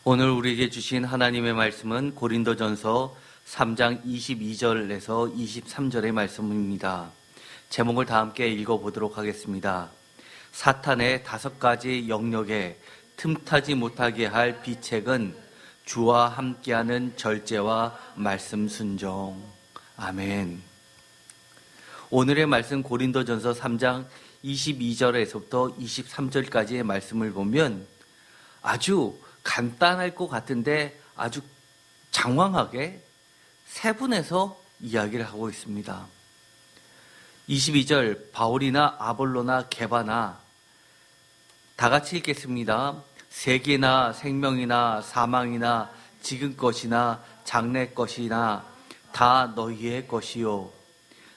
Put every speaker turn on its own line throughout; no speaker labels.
오늘 우리에게 주신 하나님의 말씀은 고린도전서 3장 22절에서 23절의 말씀입니다. 제목을 다 함께 읽어보도록 하겠습니다. 사탄의 5가지 영역에 틈타지 못하게 할 비책은 주와 함께하는 절제와 말씀 순종. 아멘. 오늘의 말씀 고린도전서 3장 22절에서부터 23절까지의 말씀을 보면 아주 간단할 것 같은데 아주 장황하게 세분해서 이야기를 하고 있습니다. 22절 바울이나 아볼로나 게바나 다 같이 읽겠습니다. 세계나 생명이나 사망이나 지금 것이나 장래 것이나 다 너희의 것이요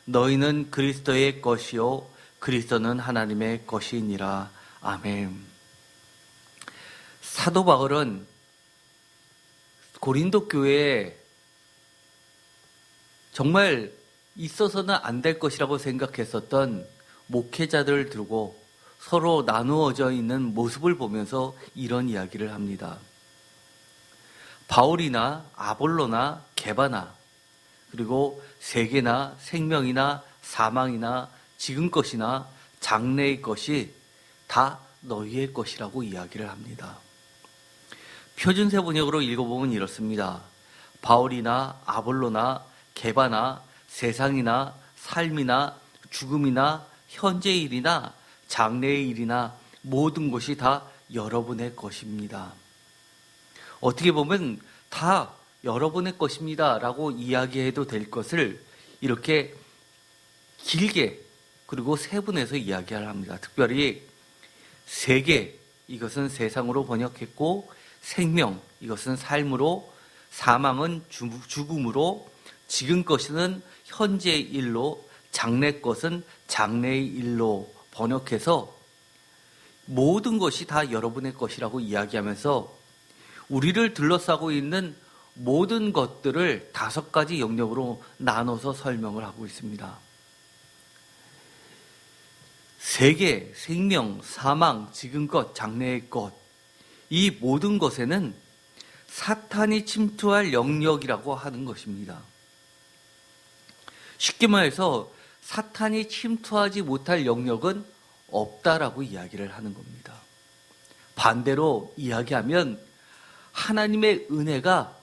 너희는 그리스도의 것이요 그리스도는 하나님의 것이니라. 아멘. 사도 바울은 고린도 교회에 정말 있어서는 안 될 것이라고 생각했었던 목회자들을 두고 서로 나누어져 있는 모습을 보면서 이런 이야기를 합니다. 바울이나 아볼로나 게바나 그리고 세계나 생명이나 사망이나 지금 것이나 장래의 것이 다 너희의 것이라고 이야기를 합니다. 표준세 번역으로 읽어보면 이렇습니다. 바울이나 아볼로나 게바나 세상이나 삶이나 죽음이나 현재의 일이나 장래의 일이나 모든 것이 다 여러분의 것입니다. 어떻게 보면 다 여러분의 것입니다 라고 이야기해도 될 것을 이렇게 길게 그리고 세분해서 이야기를 합니다. 특별히 세계, 이것은 세상으로 번역했고 생명, 이것은 삶으로, 사망은 죽음으로, 지금 것은 현재의 일로, 장래 것은 장래의 일로 번역해서 모든 것이 다 여러분의 것이라고 이야기하면서 우리를 둘러싸고 있는 모든 것들을 5가지 영역으로 나눠서 설명을 하고 있습니다. 세계, 생명, 사망, 지금 것, 장래의 것, 이 모든 것에는 사탄이 침투할 영역이라고 하는 것입니다. 쉽게 말해서 사탄이 침투하지 못할 영역은 없다라고 이야기를 하는 겁니다. 반대로 이야기하면 하나님의 은혜가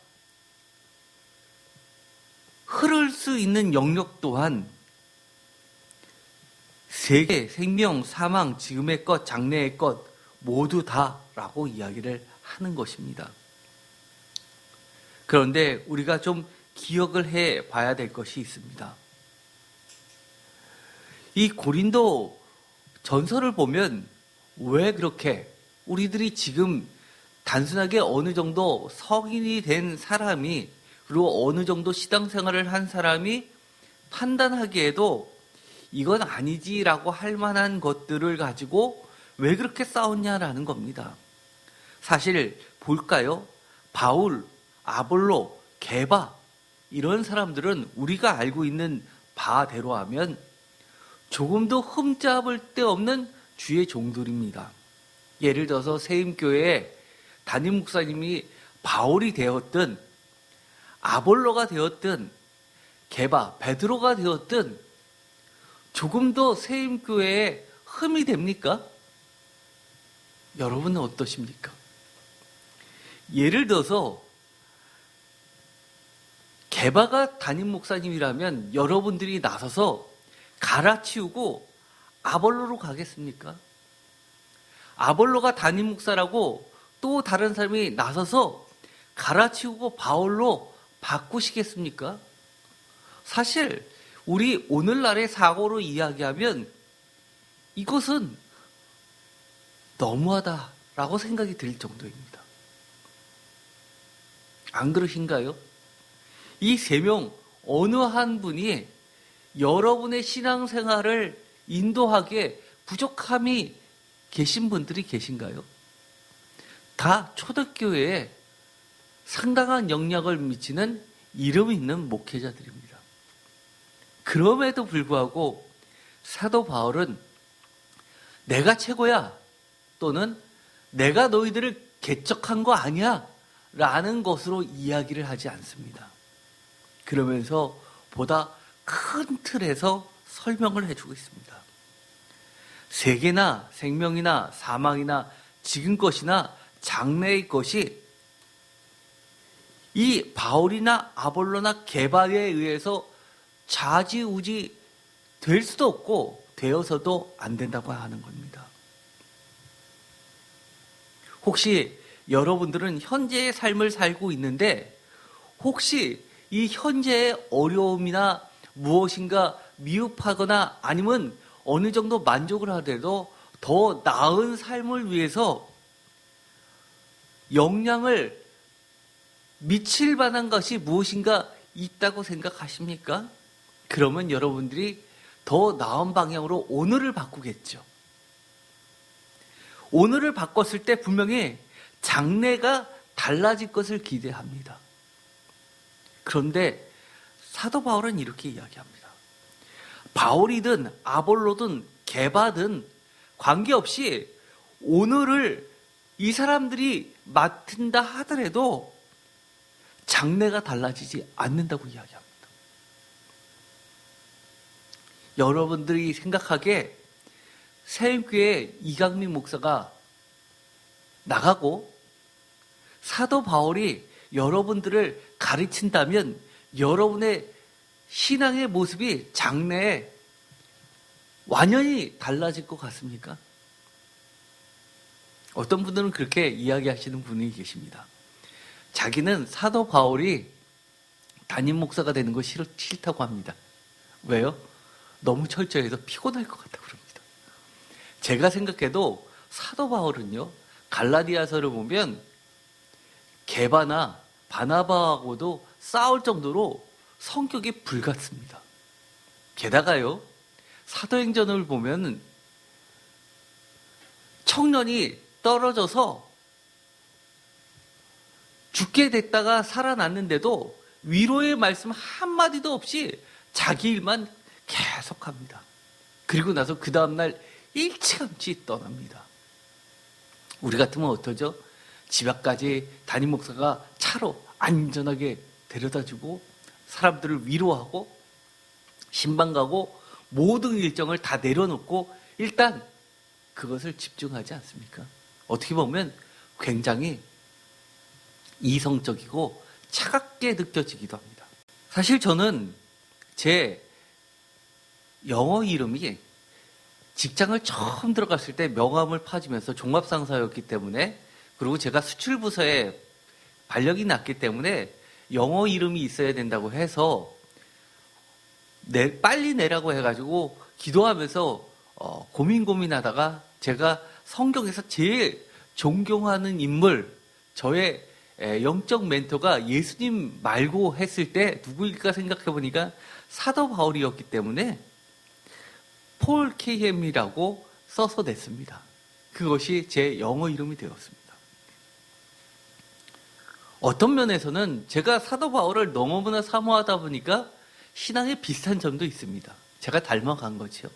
흐를 수 있는 영역 또한 세계, 생명, 사망, 지금의 것, 장래의 것 모두 다라고 이야기를 하는 것입니다. 그런데 우리가 좀 기억을 해 봐야 될 것이 있습니다. 이 고린도 전서를 보면 왜 그렇게 우리들이 지금 단순하게 어느 정도 성인이 된 사람이 그리고 어느 정도 신앙생활을 한 사람이 판단하기에도 이건 아니지라고 할 만한 것들을 가지고 왜 그렇게 싸웠냐라는 겁니다. 사실 볼까요? 바울, 아볼로, 게바 이런 사람들은 우리가 알고 있는 바대로 하면 조금도 흠잡을 데 없는 주의 종들입니다. 예를 들어서 세임교회에 담임 목사님이 바울이 되었든 아볼로가 되었든 게바, 베드로가 되었든 조금도 세임교회에 흠이 됩니까? 여러분은 어떠십니까? 예를 들어서 게바가 담임 목사님이라면 여러분들이 나서서 갈아치우고 아볼로로 가겠습니까? 아볼로가 담임 목사라고 또 다른 사람이 나서서 갈아치우고 바울로 바꾸시겠습니까? 사실 우리 오늘날의 사고로 이야기하면 이것은 너무하다라고 생각이 들 정도입니다. 안 그러신가요? 이 3명 어느 한 분이 여러분의 신앙생활을 인도하기에 부족함이 계신 분들이 계신가요? 다 초대교회에 상당한 영향을 미치는 이름 있는 목회자들입니다. 그럼에도 불구하고 사도 바울은 내가 최고야 또는 내가 너희들을 개척한 거 아니야 라는 것으로 이야기를 하지 않습니다. 그러면서 보다 큰 틀에서 설명을 해주고 있습니다. 세계나 생명이나 사망이나 지금 것이나 장래의 것이 이 바울이나 아볼로나 게바에 의해서 좌지우지 될 수도 없고 되어서도 안 된다고 하는 겁니다. 혹시 여러분들은 현재의 삶을 살고 있는데 혹시 이 현재의 어려움이나 무엇인가 미흡하거나 아니면 어느 정도 만족을 하더라도 더 나은 삶을 위해서 영향을 미칠 만한 것이 무엇인가 있다고 생각하십니까? 그러면 여러분들이 더 나은 방향으로 오늘을 바꾸겠죠. 오늘을 바꿨을 때 분명히 장래가 달라질 것을 기대합니다. 그런데 사도 바울은 이렇게 이야기합니다. 바울이든 아볼로든 게바든 관계없이 오늘을 이 사람들이 맡은다 하더라도 장래가 달라지지 않는다고 이야기합니다. 여러분들이 생각하기에 새임교회 이강민 목사가 나가고 사도 바울이 여러분들을 가르친다면 여러분의 신앙의 모습이 장래에 완전히 달라질 것 같습니까? 어떤 분들은 그렇게 이야기하시는 분이 계십니다. 자기는 사도 바울이 담임 목사가 되는 거 싫다고 합니다. 왜요? 너무 철저해서 피곤할 것 같다고 그럽니다. 제가 생각해도 사도 바울은요, 갈라디아서를 보면 게바나 바나바하고도 싸울 정도로 성격이 불같습니다. 게다가요, 사도행전을 보면 청년이 떨어져서 죽게 됐다가 살아났는데도 위로의 말씀 한마디도 없이 자기 일만 계속합니다. 그리고 나서 그 다음날 일찌감치 떠납니다. 우리 같으면 어떠죠? 집 앞까지 담임 목사가 차로 안전하게 데려다주고 사람들을 위로하고 신방 가고 모든 일정을 다 내려놓고 일단 그것을 집중하지 않습니까? 어떻게 보면 굉장히 이성적이고 차갑게 느껴지기도 합니다. 사실 저는 제 영어 이름이 직장을 처음 들어갔을 때 명함을 파지면서 종합상사였기 때문에, 그리고 제가 수출부서에 발령이 났기 때문에 영어 이름이 있어야 된다고 해서 빨리 내라고 해가지고 기도하면서 고민하다가 제가 성경에서 제일 존경하는 인물, 저의 영적 멘토가 예수님 말고 했을 때 누구일까 생각해보니까 사도 바울이었기 때문에 폴 KM이라고 써서 냈습니다. 그것이 제 영어 이름이 되었습니다. 어떤 면에서는 제가 사도 바울을 너무나 사모하다 보니까 신앙에 비슷한 점도 있습니다. 제가 닮아간 거죠.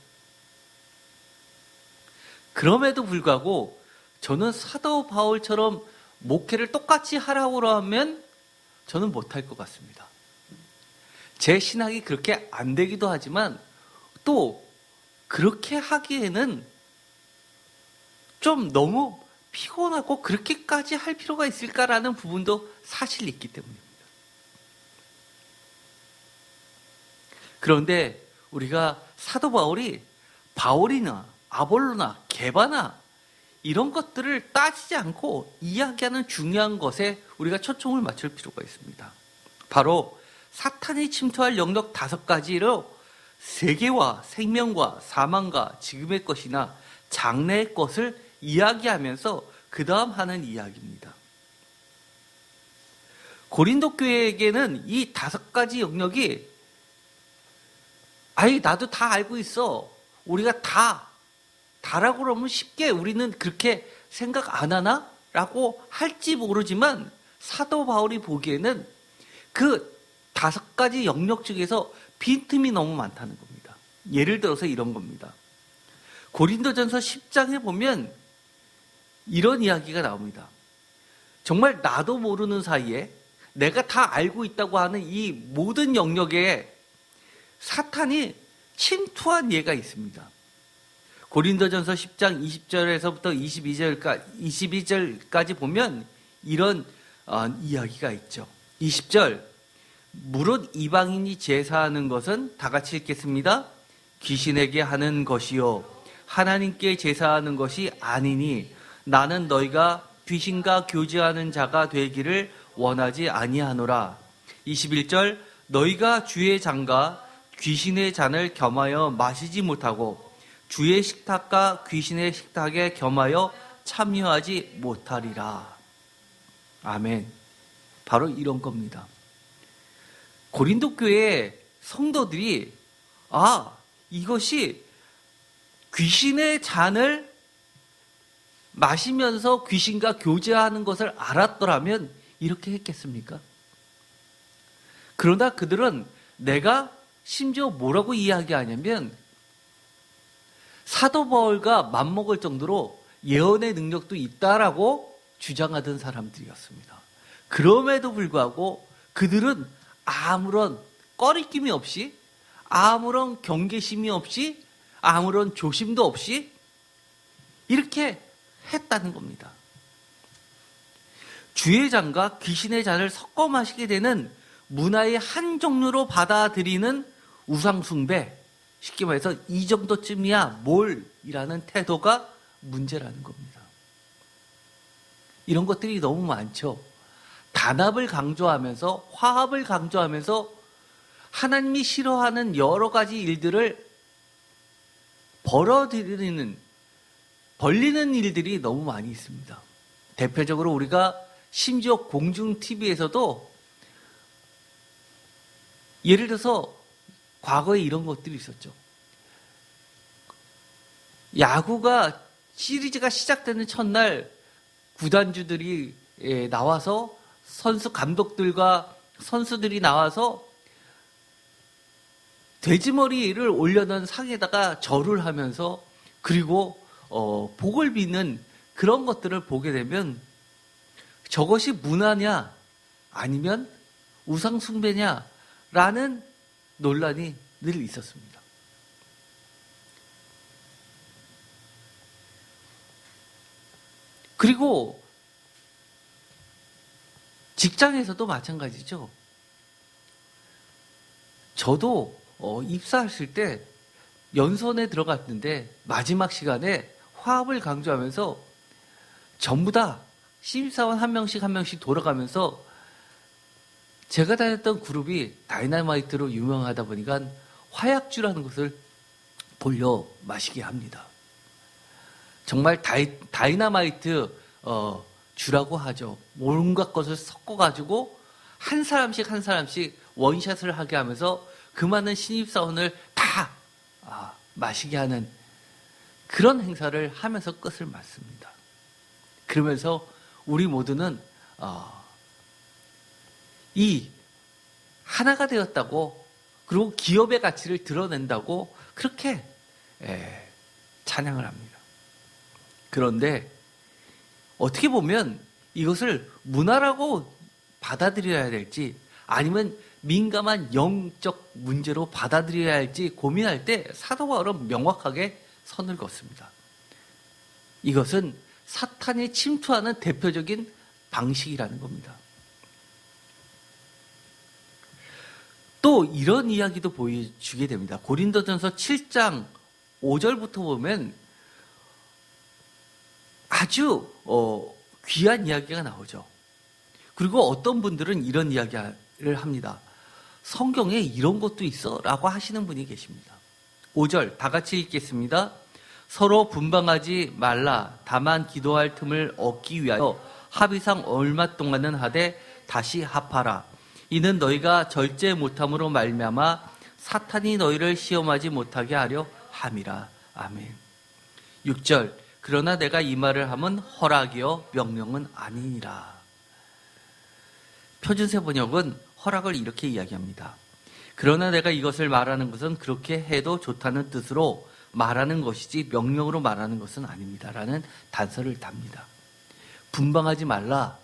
그럼에도 불구하고 저는 사도 바울처럼 목회를 똑같이 하라고 하면 저는 못할 것 같습니다. 제 신앙이 그렇게 안 되기도 하지만 또 그렇게 하기에는 좀 너무 피곤하고 그렇게까지 할 필요가 있을까라는 부분도 사실 있기 때문입니다. 그런데 우리가 사도 바울이 바울이나 아볼로나 게바나 이런 것들을 따지지 않고 이야기하는 중요한 것에 우리가 초점을 맞출 필요가 있습니다. 바로 사탄이 침투할 영역 5가지로 세계와 생명과 사망과 지금의 것이나 장래의 것을 이야기하면서 그 다음 하는 이야기입니다. 고린도 교회에게는 이 5가지 영역이 나도 다 알고 있어. 우리가 다라고 그러면 쉽게 우리는 그렇게 생각 안 하나? 라고 할지 모르지만 사도 바울이 보기에는 그 5가지 영역 중에서 빈틈이 너무 많다는 겁니다. 예를 들어서 이런 겁니다. 고린도전서 10장에 보면 이런 이야기가 나옵니다. 정말 나도 모르는 사이에 내가 다 알고 있다고 하는 이 모든 영역에 사탄이 침투한 예가 있습니다. 고린도전서 10장 20절에서부터 22절까지 보면 이런 이야기가 있죠. 20절, 무릇 이방인이 제사하는 것은 다 같이 읽겠습니다. 귀신에게 하는 것이요 하나님께 제사하는 것이 아니니 나는 너희가 귀신과 교제하는 자가 되기를 원하지 아니하노라. 21절, 너희가 주의 잔과 귀신의 잔을 겸하여 마시지 못하고 주의 식탁과 귀신의 식탁에 겸하여 참여하지 못하리라. 아멘. 바로 이런 겁니다. 고린도 교회 성도들이 이것이 귀신의 잔을 마시면서 귀신과 교제하는 것을 알았더라면 이렇게 했겠습니까? 그러나 그들은 내가 심지어 뭐라고 이야기하냐면 사도 바울과 맞먹을 정도로 예언의 능력도 있다라고 주장하던 사람들이었습니다. 그럼에도 불구하고 그들은 아무런 꺼리낌이 없이, 아무런 경계심이 없이, 아무런 조심도 없이 이렇게 했다는 겁니다. 주의 잔과 귀신의 잔을 섞어 마시게 되는 문화의 한 종류로 받아들이는 우상숭배, 쉽게 말해서 이 정도쯤이야 뭘이라는 태도가 문제라는 겁니다. 이런 것들이 너무 많죠. 단합을 강조하면서 화합을 강조하면서 하나님이 싫어하는 여러 가지 일들을 벌리는 일들이 너무 많이 있습니다. 대표적으로 우리가 심지어 공중 TV에서도 예를 들어서 과거에 이런 것들이 있었죠. 야구가 시리즈가 시작되는 첫날 구단주들이 나와서 감독들과 선수들이 나와서 돼지머리를 올려놓은 상에다가 절을 하면서 그리고 복을 비는 그런 것들을 보게 되면 저것이 문화냐 아니면 우상숭배냐라는 논란이 늘 있었습니다. 그리고 직장에서도 마찬가지죠. 저도 입사했을 때 연수원에 들어갔는데 마지막 시간에 화합을 강조하면서 전부 다 신입사원 한 명씩 돌아가면서 제가 다녔던 그룹이 다이너마이트로 유명하다 보니까 화약주라는 것을 돌려 마시게 합니다. 정말 다이너마이트 주라고 하죠. 온갖 것을 섞어가지고 한 사람씩 원샷을 하게 하면서 그 많은 신입사원을 다 마시게 하는 그런 행사를 하면서 끝을 맞습니다. 그러면서 우리 모두는 이 하나가 되었다고 그리고 기업의 가치를 드러낸다고 그렇게 찬양을 합니다. 그런데 어떻게 보면 이것을 문화라고 받아들여야 될지 아니면 민감한 영적 문제로 받아들여야 할지 고민할 때 사도 바울은 명확하게 선을 긋습니다. 이것은 사탄이 침투하는 대표적인 방식이라는 겁니다. 또 이런 이야기도 보여주게 됩니다. 고린도전서 7장 5절부터 보면 아주 귀한 이야기가 나오죠. 그리고 어떤 분들은 이런 이야기를 합니다. 성경에 이런 것도 있어 라고 하시는 분이 계십니다. 5절 다 같이 읽겠습니다. 서로 분방하지 말라. 다만 기도할 틈을 얻기 위하여 합의상 얼마 동안은 하되 다시 합하라. 이는 너희가 절제 못함으로 말미암아 사탄이 너희를 시험하지 못하게 하려 함이라. 아멘. 6절 그러나 내가 이 말을 함은 허락이요 명령은 아니니라. 표준세 번역은 허락을 이렇게 이야기합니다. 그러나 내가 이것을 말하는 것은 그렇게 해도 좋다는 뜻으로 말하는 것이지 명령으로 말하는 것은 아닙니다. 라는 단서를 답니다. 분방하지 말라.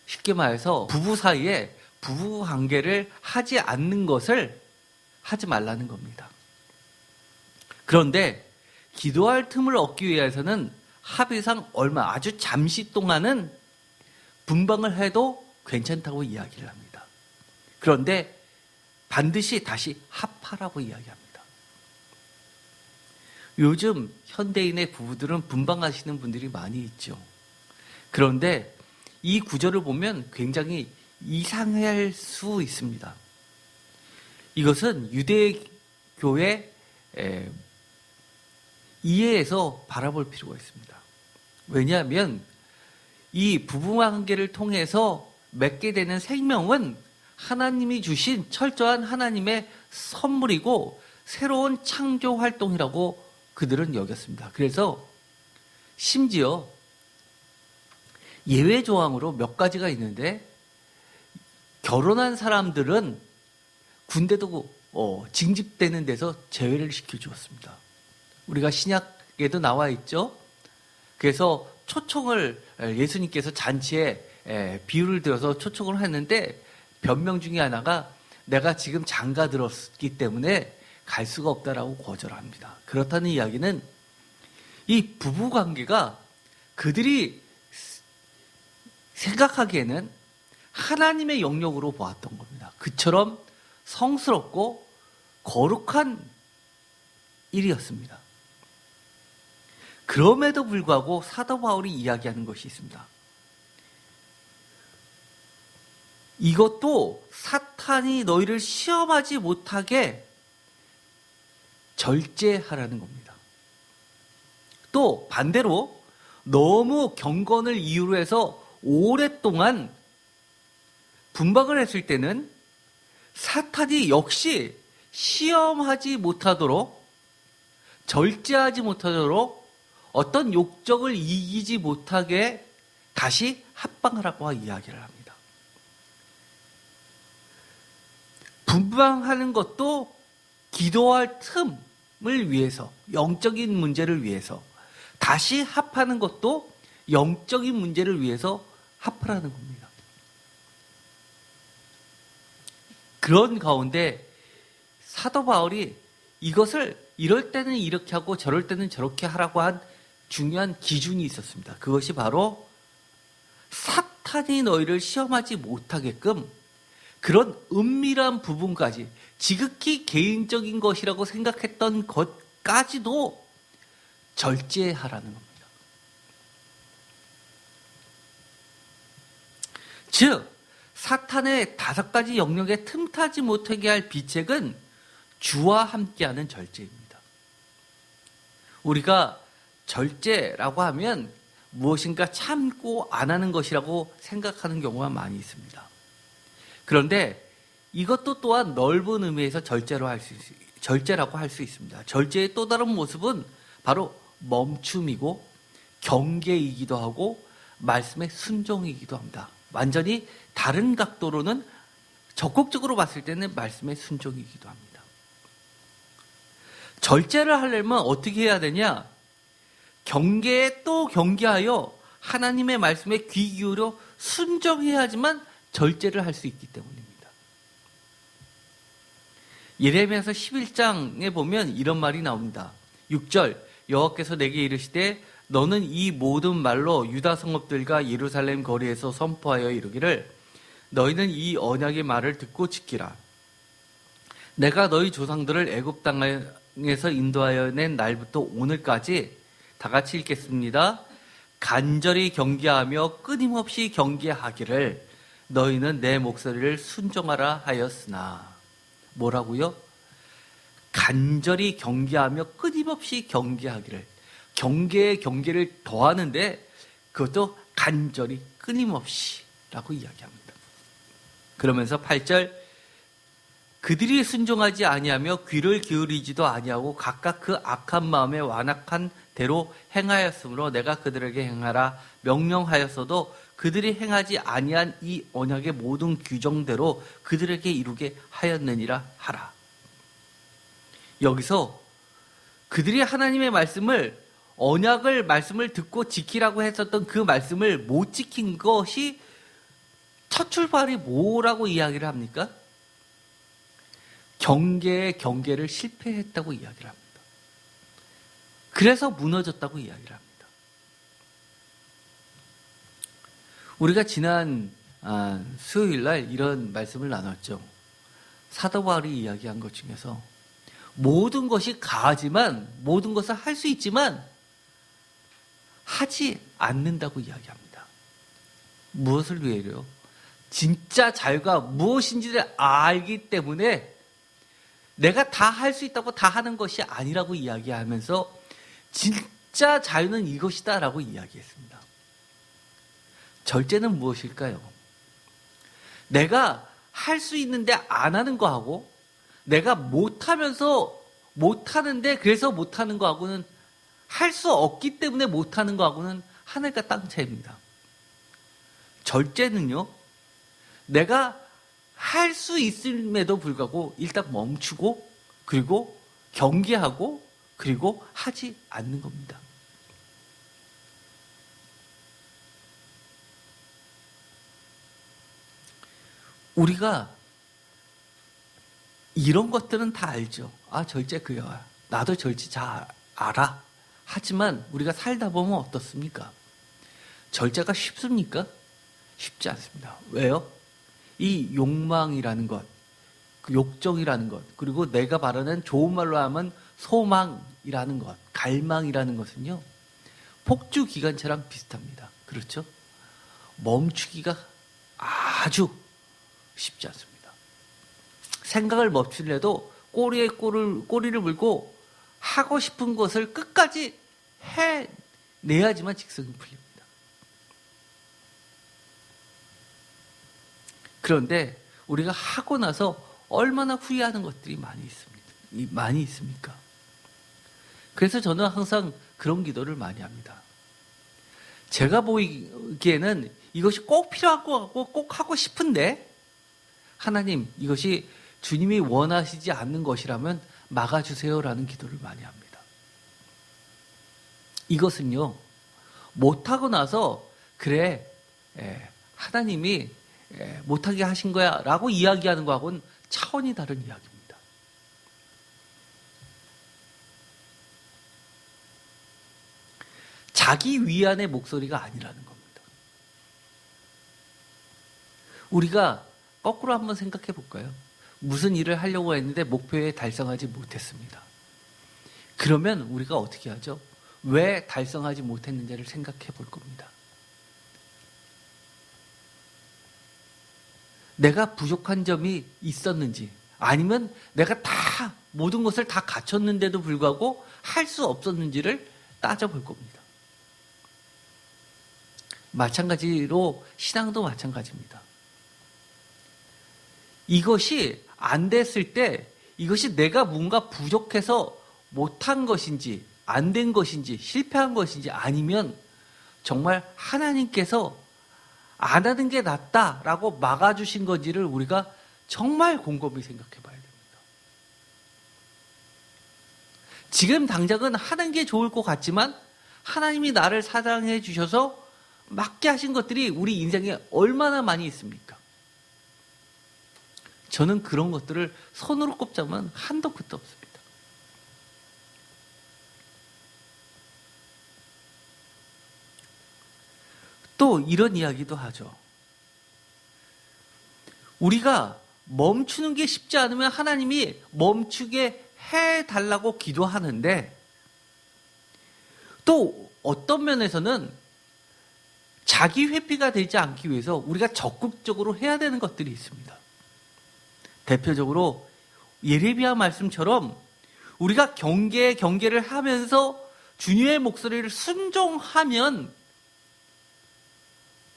쉽게 말해서 부부 사이에 부부 관계를 하지 않는 것을 하지 말라는 겁니다. 그런데 기도할 틈을 얻기 위해서는 합의상 아주 잠시 동안은 분방을 해도 괜찮다고 이야기를 합니다. 그런데 반드시 다시 합하라고 이야기합니다. 요즘 현대인의 부부들은 분방하시는 분들이 많이 있죠. 그런데 이 구절을 보면 굉장히 이상할 수 있습니다. 이것은 유대교의 이해에서 바라볼 필요가 있습니다. 왜냐하면 이 부부관계를 통해서 맺게 되는 생명은 하나님이 주신 철저한 하나님의 선물이고 새로운 창조 활동이라고 그들은 여겼습니다. 그래서 심지어 예외 조항으로 몇 가지가 있는데 결혼한 사람들은 군대도 징집되는 데서 제외를 시켜주었습니다. 우리가 신약에도 나와 있죠. 그래서 초청을 예수님께서 잔치에 비유를 들어서 초청을 했는데 변명 중에 하나가 내가 지금 장가 들었기 때문에 갈 수가 없다라고 거절합니다. 그렇다는 이야기는 이 부부관계가 그들이 생각하기에는 하나님의 영역으로 보았던 겁니다. 그처럼 성스럽고 거룩한 일이었습니다. 그럼에도 불구하고 사도 바울이 이야기하는 것이 있습니다. 이것도 사탄이 너희를 시험하지 못하게 절제하라는 겁니다. 또 반대로 너무 경건을 이유로 해서 오랫동안 분박을 했을 때는 사탄이 역시 시험하지 못하도록 절제하지 못하도록 어떤 욕정을 이기지 못하게 다시 합방하라고 이야기를 합니다. 분방하는 것도 기도할 틈을 위해서, 영적인 문제를 위해서, 다시 합하는 것도 영적인 문제를 위해서 합하라는 겁니다. 그런 가운데 사도 바울이 이것을 이럴 때는 이렇게 하고 저럴 때는 저렇게 하라고 한 중요한 기준이 있었습니다. 그것이 바로 사탄이 너희를 시험하지 못하게끔 그런 은밀한 부분까지 지극히 개인적인 것이라고 생각했던 것까지도 절제하라는 겁니다. 즉 사탄의 5가지 영역에 틈타지 못하게 할 비책은 주와 함께하는 절제입니다. 우리가 절제라고 하면 무엇인가 참고 안 하는 것이라고 생각하는 경우가 많이 있습니다. 그런데 이것도 또한 넓은 의미에서 절제라고 할 수 있습니다. 절제의 또 다른 모습은 바로 멈춤이고 경계이기도 하고 말씀의 순종이기도 합니다. 완전히 다른 각도로는 적극적으로 봤을 때는 말씀의 순종이기도 합니다. 절제를 하려면 어떻게 해야 되냐? 경계에 또 경계하여 하나님의 말씀에 귀 기울여 순종해야지만 절제를 할 수 있기 때문입니다. 예레미야서 11장에 보면 이런 말이 나옵니다. 6절 여호와께서 내게 이르시되 너는 이 모든 말로 유다 성읍들과 예루살렘 거리에서 선포하여 이르기를 너희는 이 언약의 말을 듣고 지키라. 내가 너희 조상들을 애굽 땅에서 인도하여 낸 날부터 오늘까지 다 같이 읽겠습니다. 간절히 경계하며 끊임없이 경계하기를 너희는 내 목소리를 순종하라 하였으나. 뭐라고요? 간절히 경계하며 끊임없이 경계하기를. 경계에 경계를 더하는데 그것도 간절히 끊임없이 라고 이야기합니다. 그러면서 8절 그들이 순종하지 아니하며 귀를 기울이지도 아니하고 각각 그 악한 마음에 완악한 대로 행하였으므로 내가 그들에게 행하라 명령하였어도 그들이 행하지 아니한 이 언약의 모든 규정대로 그들에게 이루게 하였느니라 하라. 여기서 그들이 하나님의 말씀을 듣고 지키라고 했었던 그 말씀을 못 지킨 것이 첫 출발이 뭐라고 이야기를 합니까? 경계를 실패했다고 이야기를 합니다. 그래서 무너졌다고 이야기를 합니다. 우리가 지난 수요일 날 이런 말씀을 나눴죠. 사도 바울이 이야기한 것 중에서 모든 것이 가하지만, 모든 것을 할 수 있지만 하지 않는다고 이야기합니다. 무엇을 위해요? 진짜 자유가 무엇인지를 알기 때문에 내가 다 할 수 있다고 다 하는 것이 아니라고 이야기하면서 진짜 자유는 이것이다 라고 이야기했습니다. 절제는 무엇일까요? 내가 할 수 있는데 안 하는 거하고, 내가 못하면서 못하는데 그래서 못하는 거하고는, 할 수 없기 때문에 못하는 거하고는 하늘과 땅 차이입니다. 절제는요, 내가 할 수 있음에도 불구하고 일단 멈추고, 그리고 경계하고, 그리고 하지 않는 겁니다. 우리가 이런 것들은 다 알죠. 절제 그거야. 나도 절제 잘 알아. 하지만 우리가 살다 보면 어떻습니까? 절제가 쉽습니까? 쉽지 않습니다. 왜요? 이 욕망이라는 것, 그 욕정이라는 것, 그리고 내가 바라는 좋은 말로 하면 소망이라는 것, 갈망이라는 것은요, 폭주 기관차랑 비슷합니다. 그렇죠? 멈추기가 아주 쉽지 않습니다. 생각을 멈추려도 꼬리를 물고 하고 싶은 것을 끝까지 해내야지만 직성이 풀립니다. 그런데 우리가 하고 나서 얼마나 후회하는 것들이 많이 있습니까? 그래서 저는 항상 그런 기도를 많이 합니다. 제가 보기에는 이것이 꼭 필요한 것 같고 꼭 하고 싶은데, 하나님, 이것이 주님이 원하시지 않는 것이라면 막아주세요라는 기도를 많이 합니다. 이것은요, 못하고 나서 그래, 하나님이 못하게 하신 거야 라고 이야기하는 거하고는 차원이 다른 이야기입니다. 자기 위안의 목소리가 아니라는 겁니다. 우리가 거꾸로 한번 생각해 볼까요? 무슨 일을 하려고 했는데 목표에 달성하지 못했습니다. 그러면 우리가 어떻게 하죠? 왜 달성하지 못했는지를 생각해 볼 겁니다. 내가 부족한 점이 있었는지, 아니면 내가 다 모든 것을 다 갖췄는데도 불구하고 할 수 없었는지를 따져볼 겁니다. 마찬가지로 신앙도 마찬가지입니다. 이것이 안 됐을 때 이것이 내가 뭔가 부족해서 못한 것인지, 안 된 것인지, 실패한 것인지, 아니면 정말 하나님께서 안 하는 게 낫다라고 막아주신 건지를 우리가 정말 곰곰이 생각해 봐야 됩니다. 지금 당장은 하는 게 좋을 것 같지만 하나님이 나를 사랑해 주셔서 맞게 하신 것들이 우리 인생에 얼마나 많이 있습니까? 저는 그런 것들을 손으로 꼽자면 한도 끝도 없습니다. 또 이런 이야기도 하죠. 우리가 멈추는 게 쉽지 않으면 하나님이 멈추게 해달라고 기도하는데, 또 어떤 면에서는 자기 회피가 되지 않기 위해서 우리가 적극적으로 해야 되는 것들이 있습니다. 대표적으로 예레미야 말씀처럼 우리가 경계를 하면서 주님의 목소리를 순종하면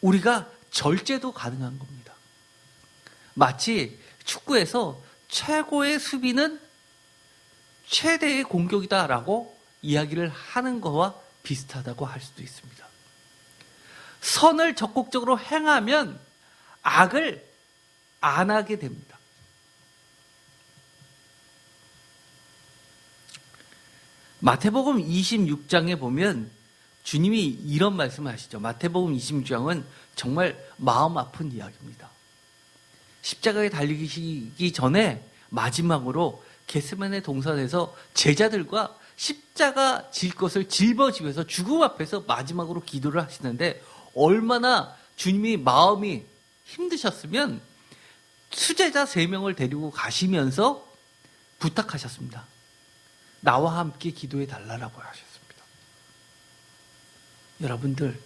우리가 절제도 가능한 겁니다. 마치 축구에서 최고의 수비는 최대의 공격이다라고 이야기를 하는 거와 비슷하다고 할 수도 있습니다. 선을 적극적으로 행하면 악을 안 하게 됩니다. 마태복음 26장에 보면 주님이 이런 말씀을 하시죠. 마태복음 26장은 정말 마음 아픈 이야기입니다. 십자가에 달리기 전에 마지막으로 겟세마네 동산에서 제자들과 십자가 질 것을 짊어지면서 죽음 앞에서 마지막으로 기도를 하시는데, 얼마나 주님이 마음이 힘드셨으면 수제자 3명을 데리고 가시면서 부탁하셨습니다. 나와 함께 기도해 달라고 하셨습니다. 여러분들,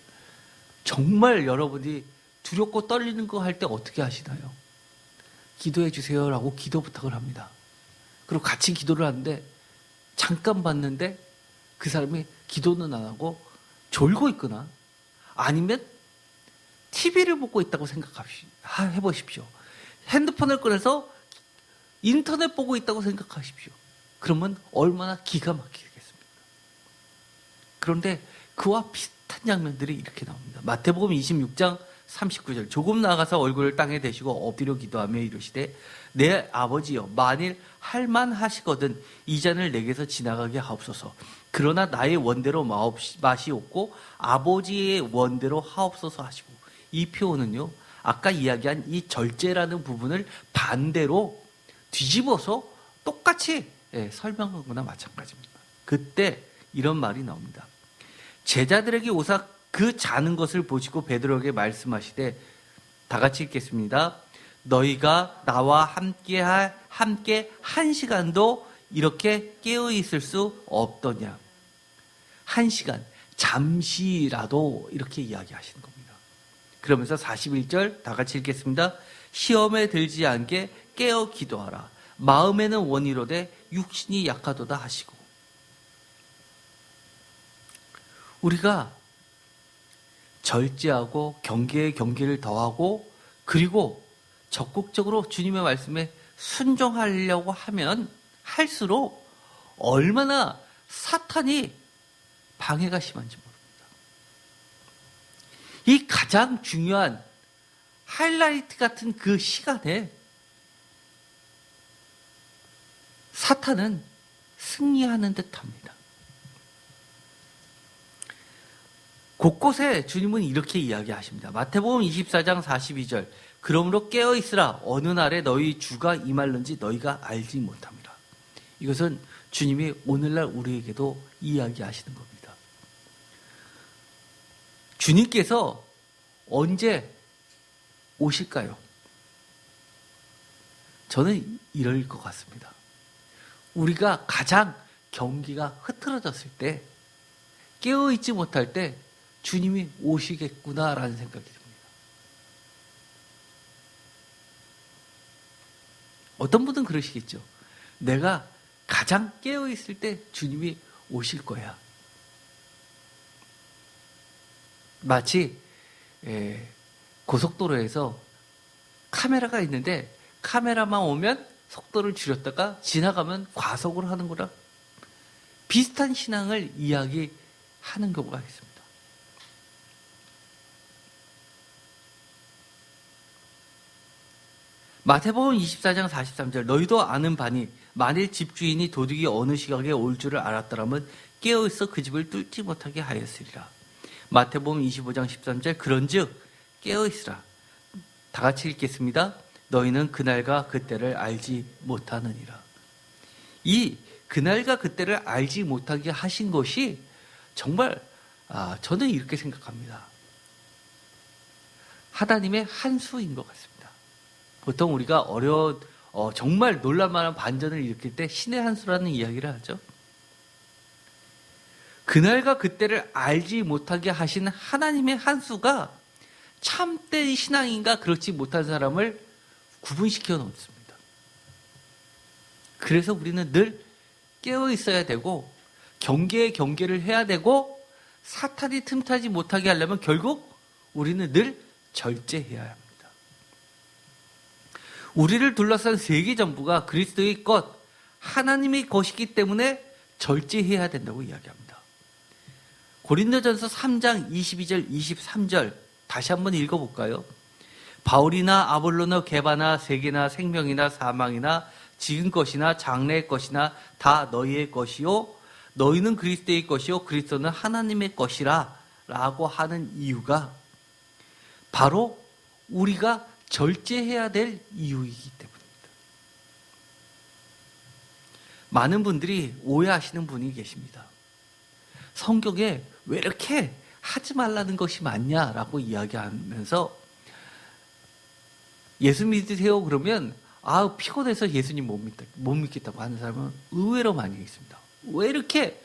정말 여러분이 두렵고 떨리는 거 할 때 어떻게 하시나요? 기도해 주세요라고 기도 부탁을 합니다. 그리고 같이 기도를 하는데 잠깐 봤는데 그 사람이 기도는 안 하고 졸고 있거나 아니면 TV를 보고 있다고 해보십시오. 핸드폰을 꺼내서 인터넷 보고 있다고 생각하십시오. 그러면 얼마나 기가 막히겠습니까? 그런데 그와 비슷한 장면들이 이렇게 나옵니다. 마태복음 26장 39절, 조금 나아가서 얼굴을 땅에 대시고 엎드려 기도하며 이르시되 내 아버지여, 만일 할만하시거든 이 잔을 내게서 지나가게 하옵소서. 그러나 나의 원대로 마시옵고 아버지의 원대로 하옵소서 하시고. 이 표현은요, 아까 이야기한 이 절제라는 부분을 반대로 뒤집어서 똑같이 설명한 거나 마찬가지입니다. 그때 이런 말이 나옵니다. 제자들에게 오사 그 자는 것을 보시고 베드로에게 말씀하시되, 다 같이 읽겠습니다. 너희가 나와 함께 한 시간도 이렇게 깨어 있을 수 없더냐. 한 시간, 잠시라도 이렇게 이야기하시는 겁니다. 그러면서 41절 다 같이 읽겠습니다. 시험에 들지 않게 깨어 기도하라. 마음에는 원이로되 육신이 약하도다 하시고. 우리가 절제하고 경계에 경계를 더하고 그리고 적극적으로 주님의 말씀에 순종하려고 하면 할수록 얼마나 사탄이 방해가 심한지 모릅니다. 이 가장 중요한 하이라이트 같은 그 시간에 사탄은 승리하는 듯합니다. 곳곳에 주님은 이렇게 이야기하십니다. 마태복음 24장 42절, 그러므로 깨어있으라. 어느 날에 너희 주가 임할는지 너희가 알지 못합니다. 이것은 주님이 오늘날 우리에게도 이야기하시는 겁니다. 주님께서 언제 오실까요? 저는 이럴 것 같습니다. 우리가 가장 경기가 흐트러졌을 때, 깨어있지 못할 때 주님이 오시겠구나라는 생각이 듭니다. 어떤 분은 그러시겠죠. 내가 가장 깨어있을 때 주님이 오실 거야. 마치 고속도로에서 카메라가 있는데 카메라만 오면 속도를 줄였다가 지나가면 과속을 하는 거랑 비슷한 신앙을 이야기하는 경우가 있습니다. 마태복음 24장 43절, 너희도 아는 바니 만일 집주인이 도둑이 어느 시각에 올 줄을 알았더라면 깨어있어 그 집을 뚫지 못하게 하였으리라. 마태복음 25장 13절, 그런즉 깨어있으라. 다 같이 읽겠습니다. 너희는 그날과 그때를 알지 못하느니라. 이 그날과 그때를 알지 못하게 하신 것이 정말 저는 이렇게 생각합니다. 하나님의 한 수인 것 같습니다. 보통 우리가 정말 놀랄만한 반전을 일으킬 때 신의 한 수라는 이야기를 하죠. 그날과 그때를 알지 못하게 하신 하나님의 한 수가 참된 신앙인가 그렇지 못한 사람을 구분시켜 놓습니다. 그래서 우리는 늘 깨어 있어야 되고 경계에 경계를 해야 되고 사탄이 틈타지 못하게 하려면 결국 우리는 늘 절제해야 합니다. 우리를 둘러싼 세계 전부가 그리스도의 것, 하나님의 것이기 때문에 절제해야 된다고 이야기합니다. 고린도전서 3장 22절, 23절 다시 한번 읽어볼까요? 바울이나 아볼로나 게바나 세계나 생명이나 사망이나 지금 것이나 장래의 것이나 다 너희의 것이요 너희는 그리스도의 것이요 그리스도는 하나님의 것이라 라고 하는 이유가 바로 우리가 절제해야 될 이유이기 때문입니다. 많은 분들이 오해하시는 분이 계십니다. 성경에 왜 이렇게 하지 말라는 것이 많냐라고 이야기하면서 예수 믿으세요 그러면 피곤해서 예수님 못 믿겠다고 하는 사람은 의외로 많이 있습니다. 왜 이렇게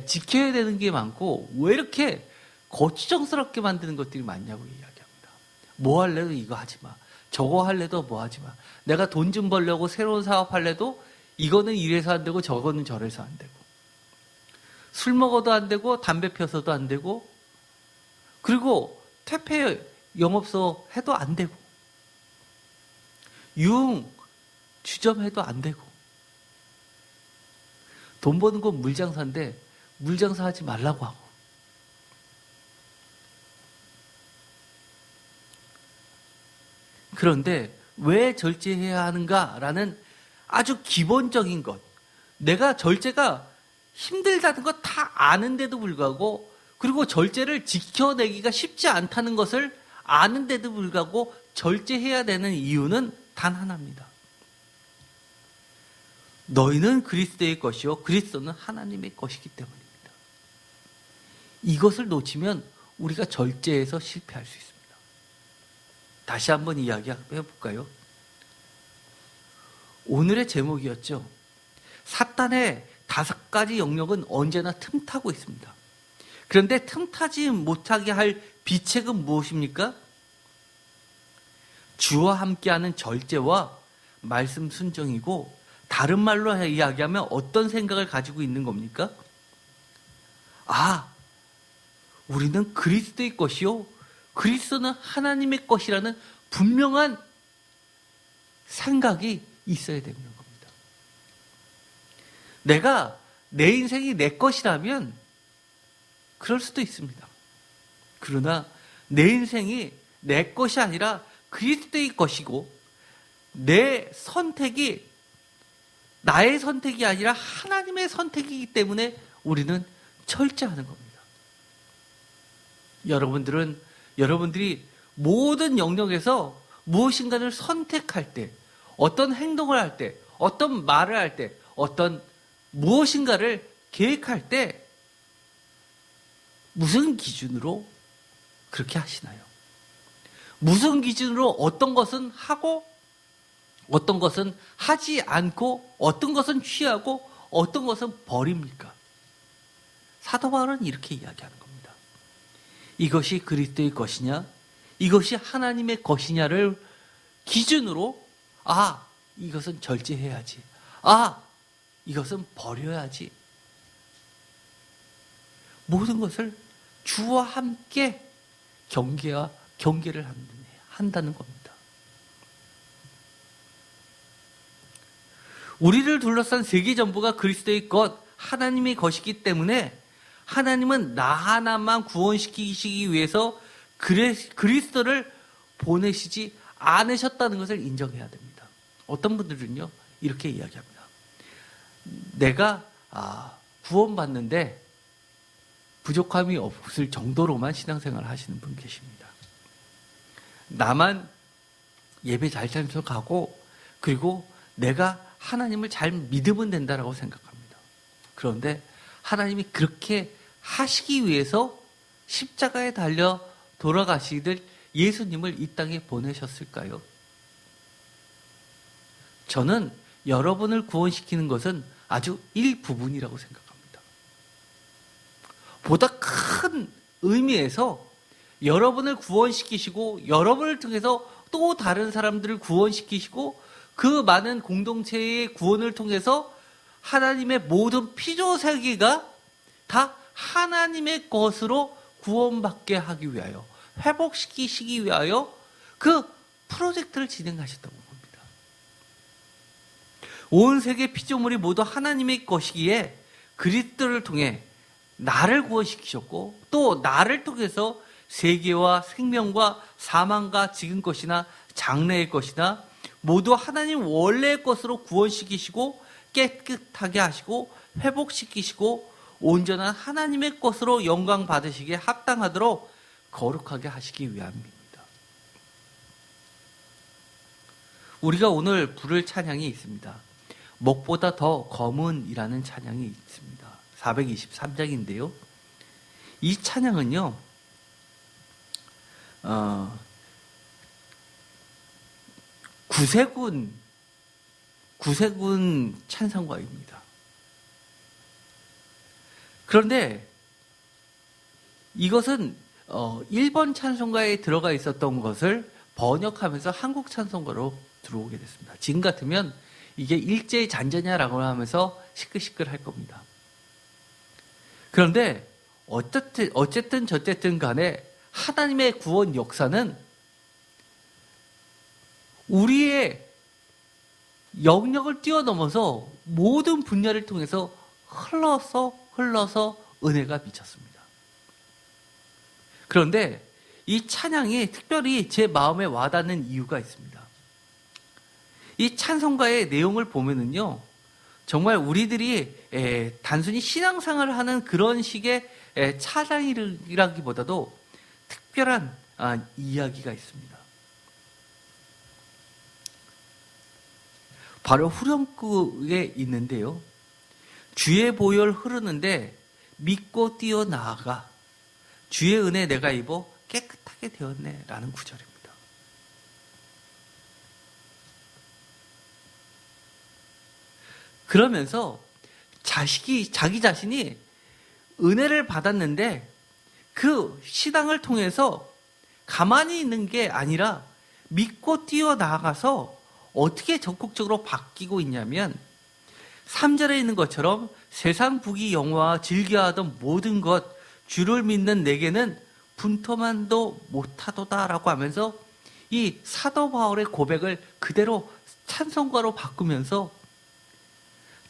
지켜야 되는 게 많고 왜 이렇게 거추장스럽게 만드는 것들이 많냐고 이야기합니다. 뭐 할래도 이거 하지 마. 저거 할래도 뭐 하지 마. 내가 돈 좀 벌려고 새로운 사업 할래도 이거는 이래서 안 되고 저거는 저래서 안 되고 술 먹어도 안 되고 담배 펴서도 안 되고 그리고 퇴폐 영업소 해도 안 되고 유흥 주점해도 안 되고 돈 버는 건 물장사인데 물장사 하지 말라고 하고 그런데 왜 절제해야 하는가라는 아주 기본적인 것 내가 절제가 힘들다는 거 다 아는데도 불구하고 그리고 절제를 지켜내기가 쉽지 않다는 것을 아는데도 불구하고 절제해야 되는 이유는 단 하나입니다. 너희는 그리스도의 것이요 그리스도는 하나님의 것이기 때문입니다. 이것을 놓치면 우리가 절제해서 실패할 수 있습니다. 다시 한번 이야기해 볼까요? 오늘의 제목이었죠. 사탄의 5가지 영역은 언제나 틈타고 있습니다. 그런데 틈타지 못하게 할 비책은 무엇입니까? 주와 함께하는 절제와 말씀 순종이고 다른 말로 이야기하면 어떤 생각을 가지고 있는 겁니까? 우리는 그리스도의 것이요 그리스도는 하나님의 것이라는 분명한 생각이 있어야 되는 겁니다. 내가 내 인생이 내 것이라면 그럴 수도 있습니다. 그러나 내 인생이 내 것이 아니라 그리스도의 것이고 내 선택이 나의 선택이 아니라 하나님의 선택이기 때문에 우리는 철저하는 겁니다. 여러분들이 모든 영역에서 무엇인가를 선택할 때, 어떤 행동을 할 때, 어떤 말을 할 때, 어떤 무엇인가를 계획할 때 무슨 기준으로 그렇게 하시나요? 무슨 기준으로 어떤 것은 하고 어떤 것은 하지 않고 어떤 것은 취하고 어떤 것은 버립니까? 사도 바울은 이렇게 이야기하는 겁니다. 이것이 그리스도의 것이냐? 이것이 하나님의 것이냐를 기준으로 이것은 절제해야지. 이것은 버려야지. 모든 것을 주와 함께 경계를 한다는 겁니다. 우리를 둘러싼 세계 전부가 그리스도의 것, 하나님의 것이기 때문에 하나님은 나 하나만 구원시키시기 위해서 그리스도를 보내시지 않으셨다는 것을 인정해야 됩니다. 어떤 분들은요 이렇게 이야기합니다. 내가 구원받는데 부족함이 없을 정도로만 신앙생활을 하시는 분 계십니다. 나만 예배 잘 참석하고 그리고 내가 하나님을 잘 믿으면 된다라고 생각합니다. 그런데 하나님이 그렇게 하시기 위해서 십자가에 달려 돌아가시길 예수님을 이 땅에 보내셨을까요? 저는 여러분을 구원시키는 것은 아주 일부분이라고 생각합니다. 보다 큰 의미에서 여러분을 구원시키시고 여러분을 통해서 또 다른 사람들을 구원시키시고 그 많은 공동체의 구원을 통해서 하나님의 모든 피조세계가 다 하나님의 것으로 구원받게 하기 위하여 회복시키시기 위하여 그 프로젝트를 진행하셨다고 봅니다. 온 세계 피조물이 모두 하나님의 것이기에 그리스도를 통해 나를 구원시키셨고 또 나를 통해서 세계와 생명과 사망과 지금 것이나 장래의 것이나 모두 하나님 원래의 것으로 구원시키시고 깨끗하게 하시고 회복시키시고 온전한 하나님의 것으로 영광 받으시기에 합당하도록 거룩하게 하시기 위함입니다. 우리가 오늘 부를 찬양이 있습니다. 목보다 더 검은이라는 찬양이 있습니다. 423장인데요. 이 찬양은요, 구세군 찬송가입니다. 그런데 이것은 1번 찬송가에 들어가 있었던 것을 번역하면서 한국 찬송가로 들어오게 됐습니다. 지금 같으면 이게 일제의 잔재냐라고 하면서 시끌시끌 할 겁니다. 그런데 어쨌든 저쨌든 간에 하나님의 구원 역사는 우리의 영역을 뛰어넘어서 모든 분야를 통해서 흘러서 은혜가 미쳤습니다. 그런데 이 찬양이 특별히 제 마음에 와닿는 이유가 있습니다. 이 찬송가의 내용을 보면은요, 정말 우리들이 단순히 신앙생활을 하는 그런 식의 찬양이라기보다도 특별한 이야기가 있습니다. 바로 후렴구에 있는데요. 주의 보혈 흐르는데 믿고 뛰어나아가 주의 은혜 내가 입어 깨끗하게 되었네 라는 구절입니다. 그러면서 자기 자신이 은혜를 받았는데 그 시당을 통해서 가만히 있는 게 아니라 믿고 뛰어나가서 어떻게 적극적으로 바뀌고 있냐면 3절에 있는 것처럼 세상 부귀 영화 즐겨하던 모든 것 주를 믿는 내게는 분토만도 못하도다 라고 하면서 이 사도 바울의 고백을 그대로 찬송가로 바꾸면서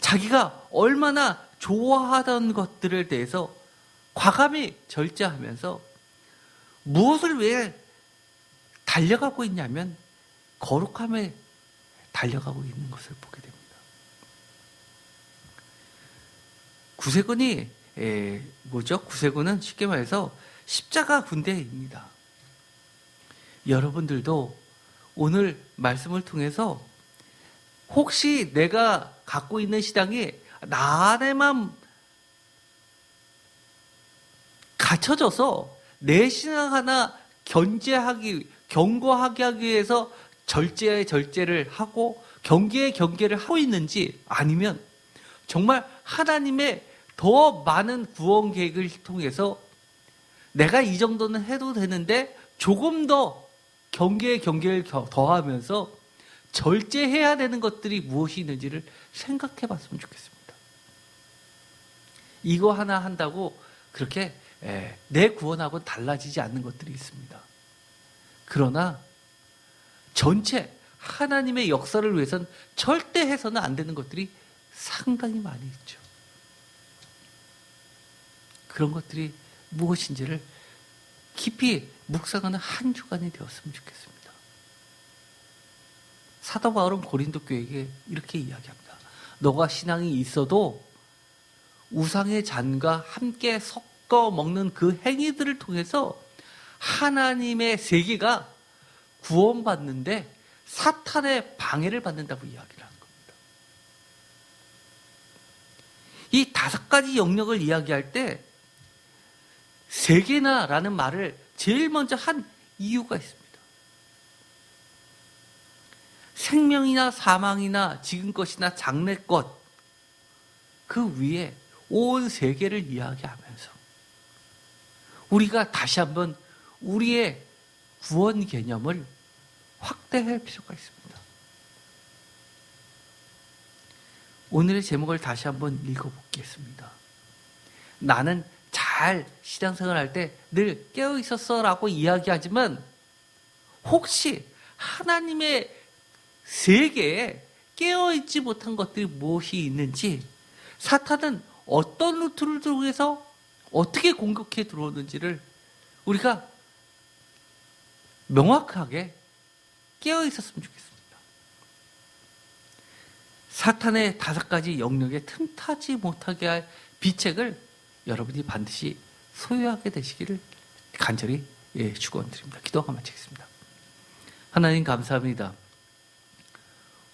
자기가 얼마나 좋아하던 것들에 대해서 과감히 절제하면서 무엇을 위해 달려가고 있냐면 거룩함에 달려가고 있는 것을 보게 됩니다. 구세군이 구세군은 쉽게 말해서 십자가 군대입니다. 여러분들도 오늘 말씀을 통해서 혹시 내가 갖고 있는 신앙이 나 안에만 갇혀져서 내 신앙 하나 견고하게 하기 위해서 절제를 하고 경계를 하고 있는지, 아니면 정말 하나님의 더 많은 구원 계획을 통해서 내가 이 정도는 해도 되는데 조금 더 경계를 더하면서 절제해야 되는 것들이 무엇이 있는지를 생각해 봤으면 좋겠습니다. 이거 하나 한다고 그렇게 내 구원하고는 달라지지 않는 것들이 있습니다. 그러나 전체 하나님의 역사를 위해서는 절대 해서는 안 되는 것들이 상당히 많이 있죠. 그런 것들이 무엇인지를 깊이 묵상하는 한 주간이 되었으면 좋겠습니다. 사도 바울은 고린도 교회에게 이렇게 이야기합니다. 너가 신앙이 있어도 우상의 잔과 함께 섞어 먹는 그 행위들을 통해서 하나님의 세계가 구원받는데 사탄의 방해를 받는다고 이야기를 하는 겁니다. 이 5가지 영역을 이야기할 때 세계나라는 말을 제일 먼저 한 이유가 있습니다. 생명이나 사망이나 지금 것이나 장래 것, 그 위에 온 세계를 이야기하면서 우리가 다시 한번 우리의 구원 개념을 확대할 필요가 있습니다. 오늘의 제목을 다시 한번 읽어보겠습니다. 나는 잘 신앙생활 할 때 늘 깨어 있었어 라고 이야기하지만 혹시 하나님의 세계에 깨어있지 못한 것들이 무엇이 있는지, 사탄은 어떤 루트를 통해서 어떻게 공격해 들어오는지를 우리가 명확하게 깨어있었으면 좋겠습니다. 사탄의 5가지 영역에 틈타지 못하게 할 비책을 여러분이 반드시 소유하게 되시기를 간절히 축원드립니다. 기도가 마치겠습니다. 하나님 감사합니다.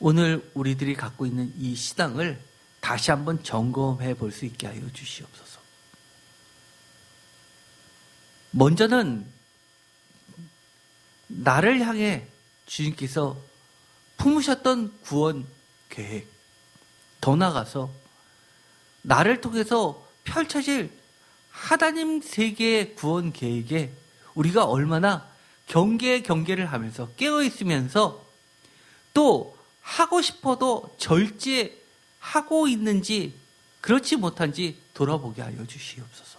오늘 우리들이 갖고 있는 이 신앙을 다시 한번 점검해 볼 수 있게 하여 주시옵소서. 먼저는 나를 향해 주님께서 품으셨던 구원 계획, 더 나아가서 나를 통해서 펼쳐질 하나님 세계의 구원 계획에 우리가 얼마나 경계를 하면서 깨어있으면서 또 하고 싶어도 절제하고 있는지 그렇지 못한지 돌아보게 하여 주시옵소서.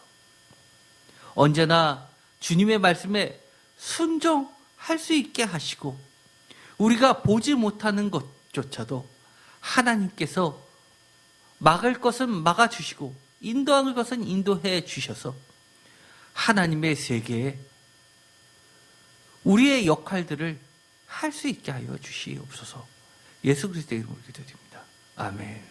언제나 주님의 말씀에 순종할 수 있게 하시고 우리가 보지 못하는 것조차도 하나님께서 막을 것은 막아주시고 인도할 것은 인도해 주셔서 하나님의 세계에 우리의 역할들을 할 수 있게 하여 주시옵소서. 예수 그리스도의 이름으로 기도드립니다. 아멘.